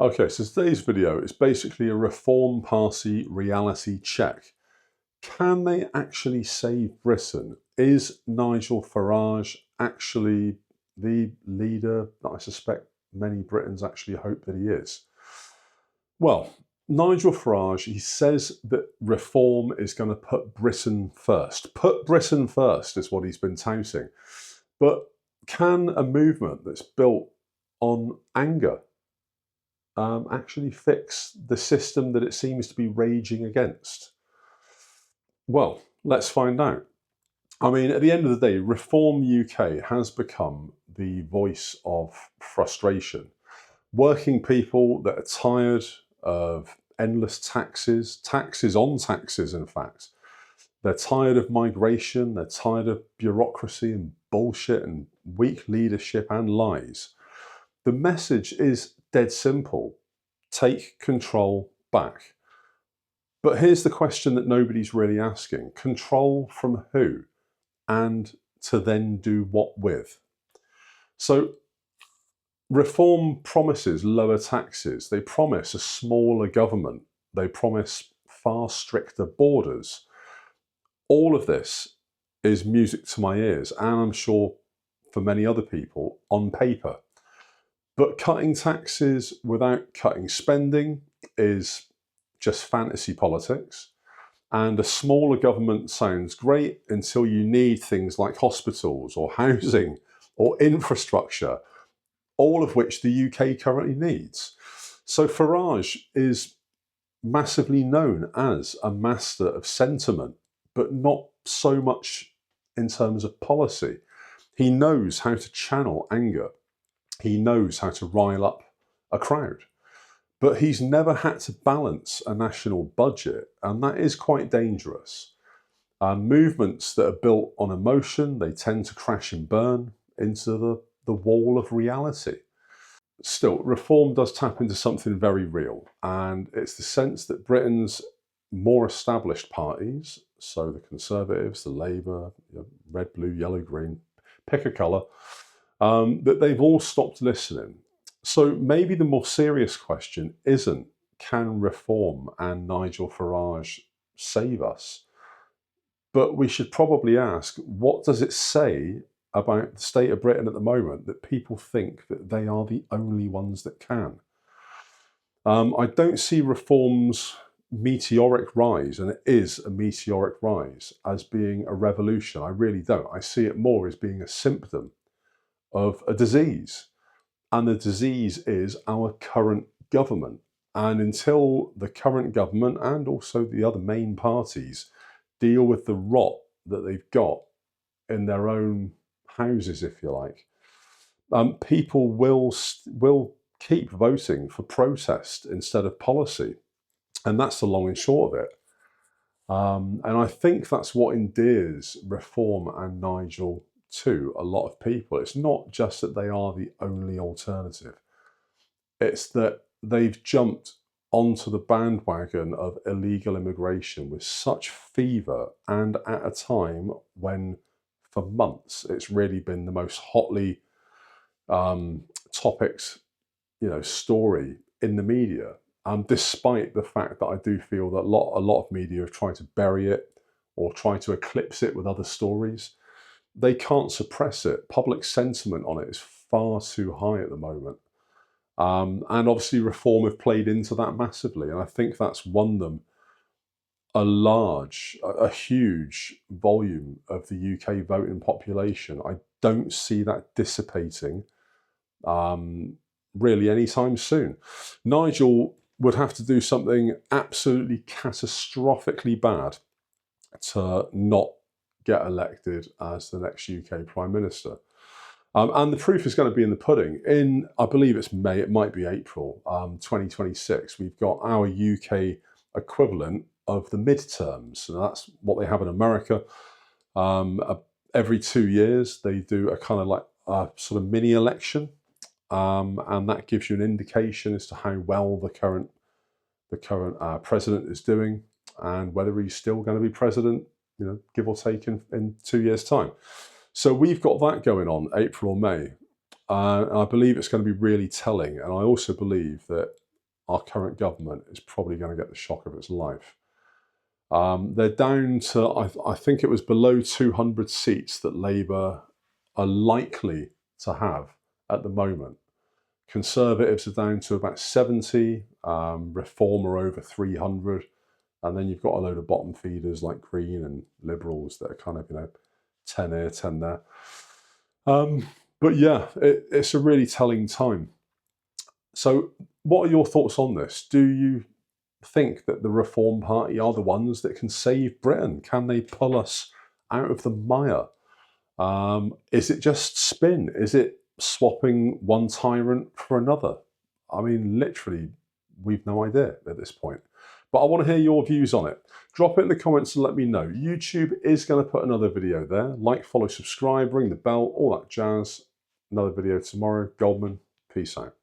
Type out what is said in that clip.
Okay, so today's video is basically a Reform Party reality check. Can they actually save Britain? Is Nigel Farage actually the leader that I suspect many Britons actually hope that he is? Well, Nigel Farage, he says that reform is going to put Britain first. Put Britain first is what he's been touting. But can a movement that's built on anger actually fix the system that it seems to be raging against? Well, let's find out. I mean, at the end of the day, Reform UK has become the voice of frustration. Working people that are tired of endless taxes, taxes on taxes, in fact. They're tired of migration, they're tired of bureaucracy and bullshit and weak leadership and lies. The message is dead simple. Take control back. But here's the question that nobody's really asking. Control from who? And to then do what with? So Reform promises lower taxes. They promise a smaller government. They promise far stricter borders. All of this is music to my ears, and I'm sure for many other people, on paper. But cutting taxes without cutting spending is just fantasy politics. And a smaller government sounds great until you need things like hospitals or housing or infrastructure, all of which the UK currently needs. So Farage is massively known as a master of sentiment, but not so much in terms of policy. He knows how to channel anger. He knows how to rile up a crowd. But he's never had to balance a national budget, and that is quite dangerous. Movements that are built on emotion, they tend to crash and burn into the wall of reality. Still, reform does tap into something very real, and it's the sense that Britain's more established parties, so the Conservatives, the Labour, red, blue, yellow, green, pick a colour, that they've all stopped listening. So maybe the more serious question isn't, can reform and Nigel Farage save us? But we should probably ask, what does it say about the state of Britain at the moment that people think that they are the only ones that can? I don't see reform's meteoric rise, and it is a meteoric rise, as being a revolution. I really don't. I see it more as being a symptom of a disease. And the disease is our current government. And until the current government and also the other main parties deal with the rot that they've got in their own houses, if you like, people will keep voting for protest instead of policy. And that's the long and short of it. And I think that's what endears Reform and Nigel to a lot of people. It's not just that they are the only alternative. It's that they've jumped onto the bandwagon of illegal immigration with such fever, and at a time when for months it's really been the most hotly topics, story in the media. Despite the fact that I do feel that a lot of media have tried to bury it or try to eclipse it with other stories. They can't suppress it. Public sentiment on it is far too high at the moment. And obviously Reform have played into that massively. And I think that's won them a huge volume of the UK voting population. I don't see that dissipating really anytime soon. Nigel would have to do something absolutely catastrophically bad to not get elected as the next UK Prime Minister. And the proof is going to be in the pudding. In, I believe it's May, it might be April 2026, we've got our UK equivalent of the midterms. And that's what they have in America. Every 2 years, they do a kind of like a sort of mini election. And that gives you an indication as to how well the current president is doing and whether he's still going to be president, give or take in 2 years' time. So we've got that going on April or May. And I believe it's going to be really telling. And I also believe that our current government is probably going to get the shock of its life. They're down to, I think it was below 200 seats that Labour are likely to have at the moment. Conservatives are down to about 70, Reform are over 300, and then you've got a load of bottom feeders like Green and Liberals that are kind of, 10 here, 10 there. But yeah, it's a really telling time. So what are your thoughts on this? Do you think that the Reform Party are the ones that can save Britain? Can they pull us out of the mire? Is it just spin? Is it swapping one tyrant for another? I mean, literally, we've no idea at this point. But I want to hear your views on it. Drop it in the comments and let me know. YouTube is going to put another video there. Like, follow, subscribe, ring the bell, all that jazz. Another video tomorrow. Goldman, peace out.